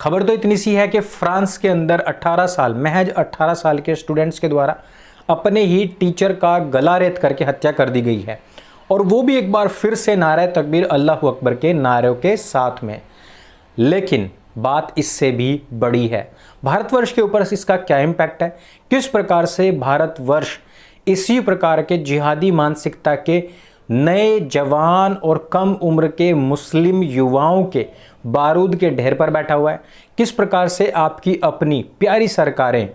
खबर तो इतनी सी है कि फ्रांस के अंदर 18 साल, महज 18 साल के स्टूडेंट्स के द्वारा अपने ही टीचर का गला रेत करके हत्या कर दी गई है, और वो भी एक बार फिर से नारे तकबीर अल्लाह अकबर के नारों के साथ में। लेकिन बात इससे भी बड़ी है, भारतवर्ष के ऊपर इसका क्या इम्पैक्ट है, किस प्रकार से भारतवर्ष इसी प्रकार के जिहादी मानसिकता के नए जवान और कम उम्र के मुस्लिम युवाओं के बारूद के ढेर पर बैठा हुआ है, किस प्रकार से आपकी अपनी प्यारी सरकारें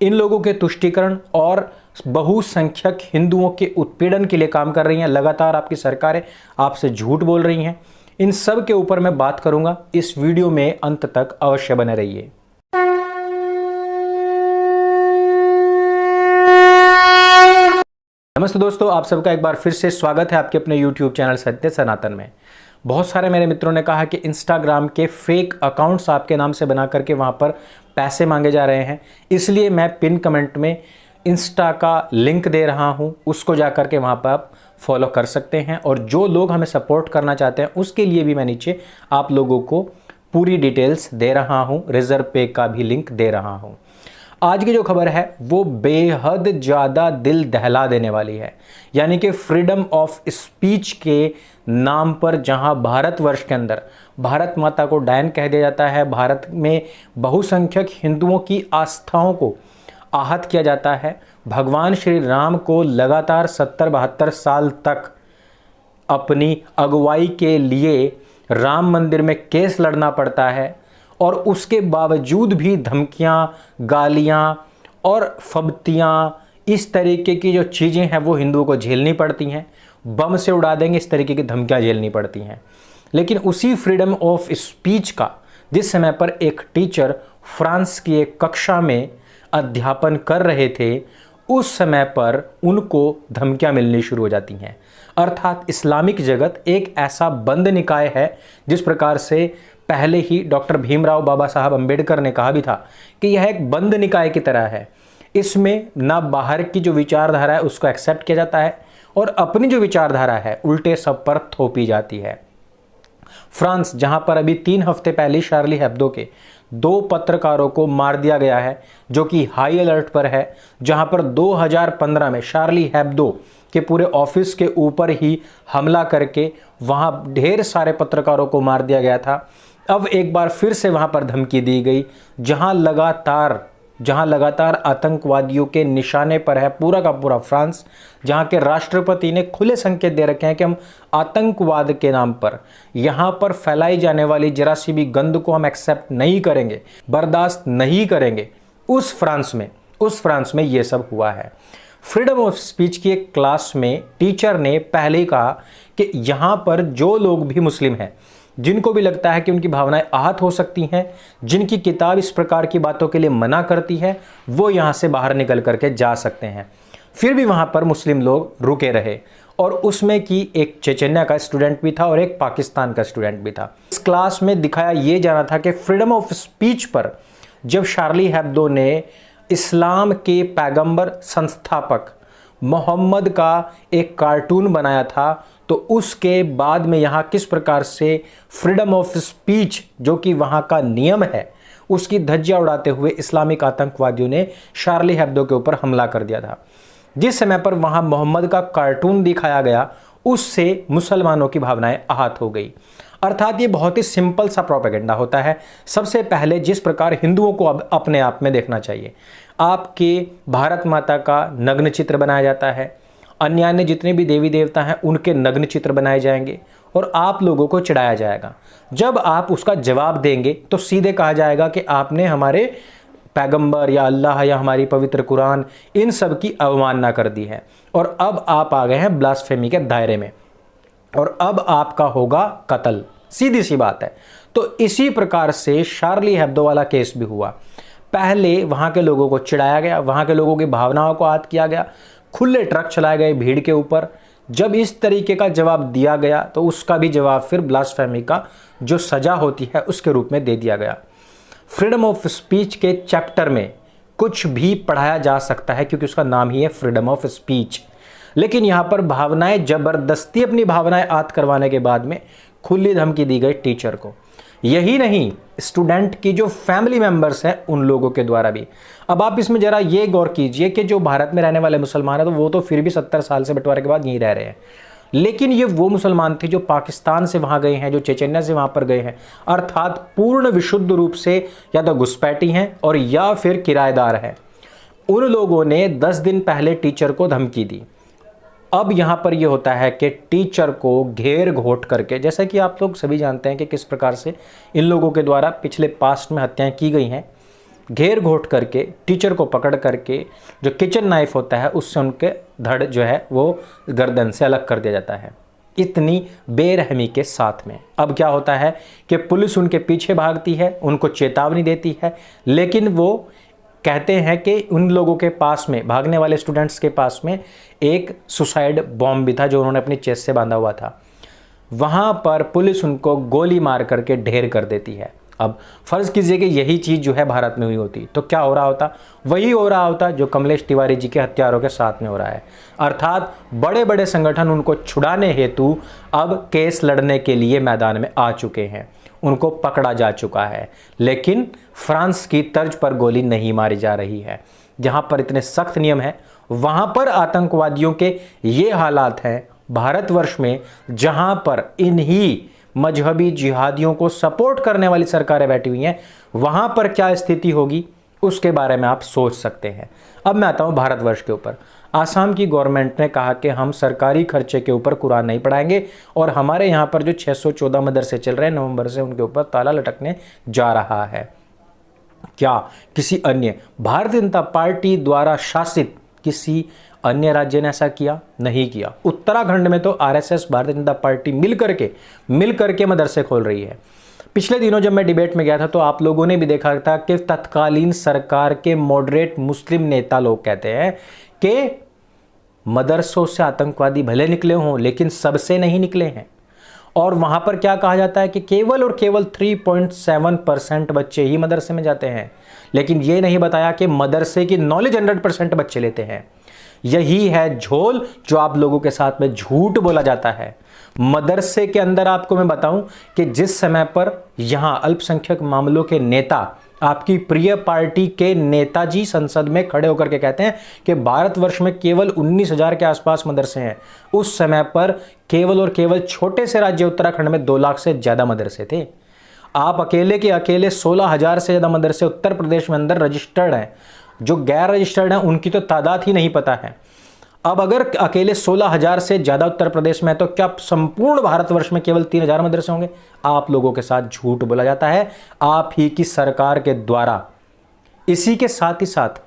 इन लोगों के तुष्टीकरण और बहुसंख्यक हिंदुओं के उत्पीड़न के लिए काम कर रही हैं। लगातार आपकी सरकारें आपसे झूठ बोल रही हैं। इन सब के ऊपर मैं बात करूंगा, इस वीडियो में अंत तक अवश्य बने रहिए। नमस्ते दोस्तों, आप सबका एक बार फिर से स्वागत है आपके अपने YouTube चैनल सत्य सनातन में। बहुत सारे मेरे मित्रों ने कहा कि इंस्टाग्राम के फेक अकाउंट्स आपके नाम से बना करके वहाँ पर पैसे मांगे जा रहे हैं, इसलिए मैं पिन कमेंट में इंस्टा का लिंक दे रहा हूँ, उसको जा कर के वहाँ पर आप फॉलो कर सकते हैं। और जो लोग हमें सपोर्ट करना चाहते हैं उसके लिए भी मैं नीचे आप लोगों को पूरी डिटेल्स दे रहा हूँ, रिजर्व पे का भी लिंक दे रहा हूँ। आज की जो खबर है वो बेहद ज़्यादा दिल दहला देने वाली है, यानी कि फ्रीडम ऑफ स्पीच के नाम पर जहां भारतवर्ष के अंदर भारत माता को डायन कह दिया जाता है, भारत में बहुसंख्यक हिंदुओं की आस्थाओं को आहत किया जाता है, भगवान श्री राम को लगातार 70-72 साल तक अपनी अगुवाई के लिए राम मंदिर में केस लड़ना पड़ता है, और उसके बावजूद भी धमकियां, गालियां और फब्तियां, इस तरीके की जो चीज़ें हैं वो हिंदुओं को झेलनी पड़ती हैं। बम से उड़ा देंगे, इस तरीके की धमकियां झेलनी पड़ती हैं। लेकिन उसी फ्रीडम ऑफ स्पीच का जिस समय पर एक टीचर फ्रांस की एक कक्षा में अध्यापन कर रहे थे, उस समय पर उनको धमकियां मिलनी शुरू हो जाती हैं। अर्थात इस्लामिक जगत एक ऐसा बंद निकाय है, जिस प्रकार से पहले ही डॉक्टर भीमराव बाबा साहब अंबेडकर ने कहा भी था कि यह एक बंद निकाय की तरह है, इसमें ना बाहर की जो विचारधारा है उसको एक्सेप्ट किया जाता है और अपनी जो विचारधारा है उल्टे सब पर थोपी जाती है। फ्रांस, जहां पर अभी 3 हफ्ते पहले शार्ली हेब्दो के 2 पत्रकारों को मार दिया गया है, जो कि हाई अलर्ट पर है, जहां पर 2015 में शार्ली हेब्दो के पूरे ऑफिस के ऊपर ही हमला करके वहां ढेर सारे पत्रकारों को मार दिया गया था। अब एक बार फिर से वहां पर धमकी दी गई, जहां लगातार आतंकवादियों के निशाने पर है पूरा का पूरा फ्रांस, जहां के राष्ट्रपति ने खुले संकेत दे रखे हैं कि हम आतंकवाद के नाम पर यहां पर फैलाई जाने वाली जरा सी भी गंद को हम एक्सेप्ट नहीं करेंगे, बर्दाश्त नहीं करेंगे। उस फ्रांस में ये सब हुआ है। फ्रीडम ऑफ स्पीच की एक क्लास में टीचर ने पहले ही कहा कि यहां पर जो लोग भी मुस्लिम हैं, जिनको भी लगता है कि उनकी भावनाएं आहत हो सकती हैं, जिनकी किताब इस प्रकार की बातों के लिए मना करती है, वो यहां से बाहर निकल करके जा सकते हैं। फिर भी वहां पर मुस्लिम लोग रुके रहे, और उसमें की एक चेचन्या का स्टूडेंट भी था और एक पाकिस्तान का स्टूडेंट भी था। इस क्लास में दिखाया यह जाना था कि फ्रीडम ऑफ स्पीच पर जब शार्ली हेब्दो ने इस्लाम के पैगंबर संस्थापक मोहम्मद का एक कार्टून बनाया था, तो उसके बाद में यहाँ किस प्रकार से फ्रीडम ऑफ स्पीच, जो कि वहाँ का नियम है, उसकी धज्जियां उड़ाते हुए इस्लामिक आतंकवादियों ने शार्ली हेब्दो के ऊपर हमला कर दिया था। जिस समय पर वहाँ मोहम्मद का कार्टून दिखाया गया, उससे मुसलमानों की भावनाएं आहत हो गई। अर्थात ये बहुत ही सिंपल सा प्रोपेगेंडा होता है। सबसे पहले जिस प्रकार हिंदुओं को अब अपने आप में देखना चाहिए, आपके भारत माता का नग्न चित्र बनाया जाता है, अन्य जितने भी देवी देवता हैं उनके नग्न चित्र बनाए जाएंगे और आप लोगों को चिढ़ाया जाएगा। जब आप उसका जवाब देंगे तो सीधे कहा जाएगा कि आपने हमारे पैगंबर या अल्लाह या हमारी पवित्र कुरान, इन सब की अवमानना कर दी है, और अब आप आ गए हैं ब्लास्फेमी के दायरे में, और अब आपका होगा कत्ल। सीधी सी बात है। तो इसी प्रकार से शार्ली हेब्दो वाला केस भी हुआ। पहले वहां के लोगों को चिढ़ाया गया, वहां के लोगों की भावनाओं को आहत किया गया, खुले ट्रक चलाए गए भीड़ के ऊपर। जब इस तरीके का जवाब दिया गया तो उसका भी जवाब फिर ब्लास्फेमी का जो सजा होती है उसके रूप में दे दिया गया। फ्रीडम ऑफ स्पीच के चैप्टर में कुछ भी पढ़ाया जा सकता है, क्योंकि उसका नाम ही है फ्रीडम ऑफ स्पीच। लेकिन यहाँ पर भावनाएं, जबरदस्ती अपनी भावनाएं आहत करवाने के बाद में खुली धमकी दी गई टीचर को। यही नहीं, स्टूडेंट की जो फैमिली मेंबर्स हैं उन लोगों के द्वारा भी। अब आप इसमें जरा ये गौर कीजिए कि जो भारत में रहने वाले मुसलमान हैं तो वो तो फिर भी 70 साल से बंटवारे के बाद यहीं रह रहे हैं, लेकिन ये वो मुसलमान थे जो पाकिस्तान से वहां गए हैं, जो चेचन्या से वहां पर गए हैं, अर्थात पूर्ण विशुद्ध रूप से या तो घुसपैठी हैं और या फिर किराएदार हैं। उन लोगों ने 10 दिन पहले टीचर को धमकी दी। अब यहां पर यह होता है कि टीचर को घेर घोट करके, जैसा कि आप लोग सभी जानते हैं कि किस प्रकार से इन लोगों के द्वारा पिछले पास्ट में हत्याएं की गई हैं, घेर घोट करके टीचर को पकड़ करके जो किचन नाइफ होता है उससे उनके धड़ जो है वो गर्दन से अलग कर दिया जाता है, इतनी बेरहमी के साथ में। अब क्या होता है कि पुलिस उनके पीछे भागती है, उनको चेतावनी देती है, लेकिन वो कहते हैं कि उन लोगों के पास में, भागने वाले स्टूडेंट्स के पास में एक सुसाइड बॉम्ब भी था जो उन्होंने अपनी चेस्ट से बांधा हुआ था। वहां पर पुलिस उनको गोली मार करके ढेर कर देती है। अब फर्ज कीजिए कि यही चीज़ जो है भारत में हुई होती तो क्या हो रहा होता? वही हो रहा होता जो कमलेश तिवारी जी के हत्यारों के साथ में हो रहा है, अर्थात बड़े बड़े संगठन उनको छुड़ाने हेतु अब केस लड़ने के लिए मैदान में आ चुके हैं, उनको पकड़ा जा चुका है, लेकिन फ्रांस की तर्ज पर गोली नहीं मारी जा रही है। जहां पर इतने सख्त नियम हैं वहां पर आतंकवादियों के ये हालात हैं भारतवर्ष में, जहां पर इन्हीं मजहबी जिहादियों को सपोर्ट करने वाली सरकारें बैठी हुई हैं, वहां पर क्या स्थिति होगी उसके बारे में आप सोच सकते हैं। अब मैं आता हूं भारतवर्ष के ऊपर। आसाम की गवर्नमेंट ने कहा कि हम सरकारी खर्चे के ऊपर कुरान नहीं पढ़ाएंगे और हमारे यहां पर जो 614 मदरसे चल रहे हैं नवंबर से उनके ऊपर ताला लटकने जा रहा है। क्या किसी अन्य भारतीय जनता पार्टी द्वारा शासित किसी अन्य राज्य ने ऐसा किया? नहीं किया। उत्तराखंड में तो आरएसएस भारतीय जनता पार्टी मिलकर के मदरसे खोल रही है। पिछले दिनों जब मैं डिबेट में गया था तो आप लोगों ने भी देखा था कि तत्कालीन सरकार के मॉडरेट मुस्लिम नेता लोग कहते हैं कि मदरसों से आतंकवादी भले निकले हों लेकिन सबसे नहीं निकले हैं। और वहां पर क्या कहा जाता है कि केवल और केवल 3.7% बच्चे ही मदरसे में जाते हैं, लेकिन यह नहीं बताया कि मदरसे की नॉलेज 100% बच्चे लेते हैं। यही है झोल जो आप लोगों के साथ में झूठ बोला जाता है। मदरसे के अंदर आपको मैं बताऊं कि जिस समय पर यहां अल्पसंख्यक मामलों के नेता, आपकी प्रिय पार्टी के नेताजी संसद में खड़े होकर के कहते हैं कि भारतवर्ष में केवल 19,000 के आसपास मदरसे हैं, उस समय पर केवल और केवल छोटे से राज्य उत्तराखंड में 2 लाख से ज्यादा मदरसे थे। आप अकेले के अकेले 16,000 से ज्यादा मदरसे उत्तर प्रदेश में अंदर रजिस्टर्ड हैं। जो गैर रजिस्टर्ड हैं उनकी तो तादाद ही नहीं पता है। अब अगर अकेले 16,000 से ज्यादा उत्तर प्रदेश में है तो क्या संपूर्ण भारतवर्ष में केवल 3,000 मदरसे होंगे? आप लोगों के साथ झूठ बोला जाता है आप ही की सरकार के द्वारा। इसी के साथ ही साथ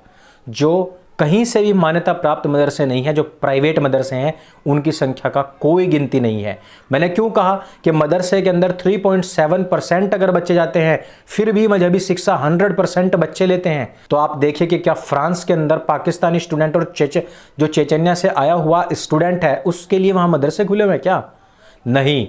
जो कहीं से भी मान्यता प्राप्त मदरसे नहीं है, जो प्राइवेट मदरसे हैं, उनकी संख्या का कोई गिनती नहीं है। मैंने क्यों कहा कि मदरसे के अंदर 3.7% अगर बच्चे जाते हैं फिर भी मजहबी शिक्षा 100% बच्चे लेते हैं। तो आप देखिए कि क्या फ्रांस के अंदर पाकिस्तानी स्टूडेंट और जो चेचन्या से आया हुआ स्टूडेंट है उसके लिए वहां मदरसे खुले हुए हैं क्या? नहीं।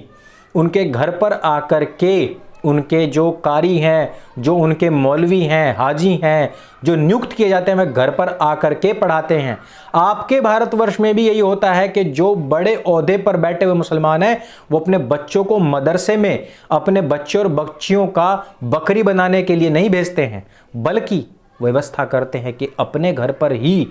उनके घर पर आकर के उनके जो कारी हैं, जो उनके मौलवी हैं, हाजी हैं, जो नियुक्त किए जाते हैं, वे घर पर आकर के पढ़ाते हैं। आपके भारतवर्ष में भी यही होता है कि जो बड़े ओहदे पर बैठे हुए मुसलमान हैं वो अपने बच्चों को मदरसे में अपने बच्चे और बच्चियों का बकरी बनाने के लिए नहीं भेजते हैं, बल्कि व्यवस्था करते हैं कि अपने घर पर ही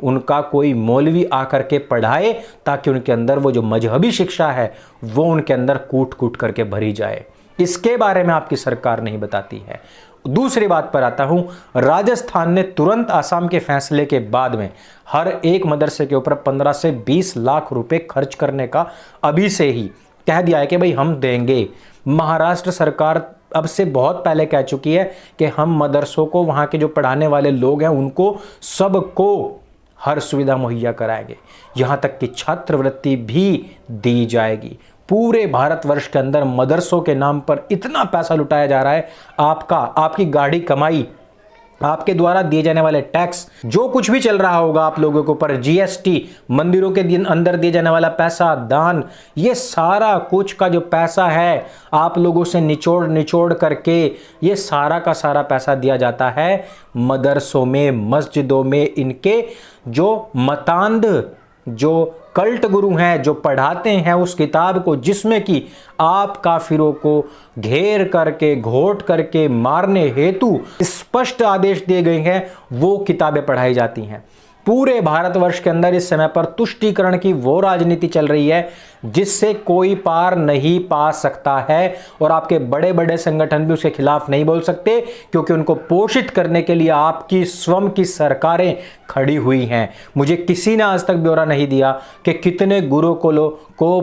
उनका कोई मौलवी आकर के पढ़ाए, ताकि उनके अंदर वो जो मजहबी शिक्षा है वो उनके अंदर कूट कूट करके भरी जाए। इसके बारे में आपकी सरकार नहीं बताती है। दूसरी बात पर आता हूं, राजस्थान ने तुरंत आसाम के फैसले के बाद में हर एक मदरसे के ऊपर 15 से 20 लाख रुपए खर्च करने का अभी से ही कह दिया है कि भाई हम देंगे। महाराष्ट्र सरकार अब से बहुत पहले कह चुकी है कि हम मदरसों को, वहां के जो पढ़ाने वाले लोग हैं उनको सबको हर सुविधा मुहैया कराएंगे, यहां तक कि छात्रवृत्ति भी दी जाएगी। पूरे भारतवर्ष के अंदर मदरसों के नाम पर इतना पैसा लुटाया जा रहा है। आपकी गाढ़ी कमाई, आपके द्वारा दिए जाने वाले टैक्स, जो कुछ भी चल रहा होगा आप लोगों के ऊपर, जीएसटी, मंदिरों के अंदर दिए जाने वाला पैसा, दान, ये सारा कुछ का जो पैसा है आप लोगों से निचोड़ करके ये सारा का सारा पैसा दिया जाता है मदरसों में, मस्जिदों में। इनके जो मतांध, जो कल्ट गुरु हैं जो पढ़ाते हैं उस किताब को जिसमें कि आप काफिरों को घेर करके घोट करके मारने हेतु स्पष्ट आदेश दिए गए हैं, वो किताबें पढ़ाई जाती हैं। पूरे भारतवर्ष के अंदर इस समय पर तुष्टीकरण की वो राजनीति चल रही है जिससे कोई पार नहीं पा सकता है, और आपके बड़े बड़े संगठन भी उसके खिलाफ नहीं बोल सकते, क्योंकि उनको पोषित करने के लिए आपकी स्वयं की सरकारें खड़ी हुई हैं। मुझे किसी ने आज तक ब्यौरा नहीं दिया कि कितने गुरुकुलों को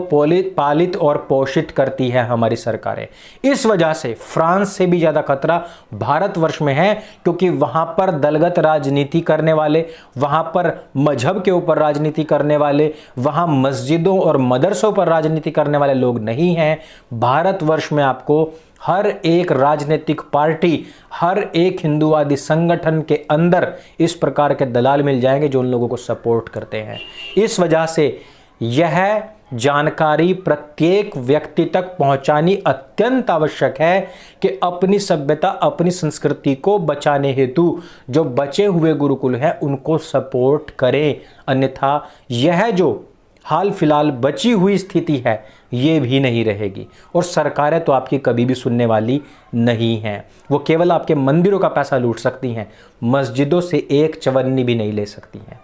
पालित और पोषित करती है हमारी सरकारें। इस वजह से फ्रांस से भी ज्यादा खतरा भारतवर्ष में है, क्योंकि वहां पर दलगत राजनीति करने वाले, वहां पर मजहब के ऊपर राजनीति करने वाले, वहां मस्जिदों और मदरसों पर राजनीति करने वाले लोग नहीं हैं। भारतवर्ष में आपको हर एक राजनीतिक पार्टी, हर एक हिंदूवादी संगठन के अंदर इस प्रकार के दलाल मिल जाएंगे जो उन लोगों को सपोर्ट करते हैं। इस वजह से यह जानकारी प्रत्येक व्यक्ति तक पहुंचानी अत्यंत आवश्यक है कि अपनी सभ्यता, अपनी संस्कृति को बचाने हेतु जो बचे हुए गुरुकुल हैं उनको सपोर्ट करें। अन्यथा यह जो हाल फिलहाल बची हुई स्थिति है ये भी नहीं रहेगी, और सरकारें तो आपकी कभी भी सुनने वाली नहीं हैं। वो केवल आपके मंदिरों का पैसा लूट सकती हैं, मस्जिदों से एक चवन्नी भी नहीं ले सकती हैं।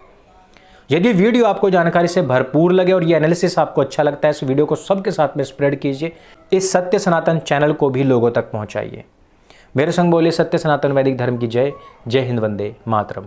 यदि वीडियो आपको जानकारी से भरपूर लगे और ये एनालिसिस आपको अच्छा लगता है, इस वीडियो को सबके साथ में स्प्रेड कीजिए। इस सत्य सनातन चैनल को भी लोगों तक पहुंचाइए। मेरे संग बोले सत्य सनातन वैदिक धर्म की जय। जय हिंद, वंदे मातरम।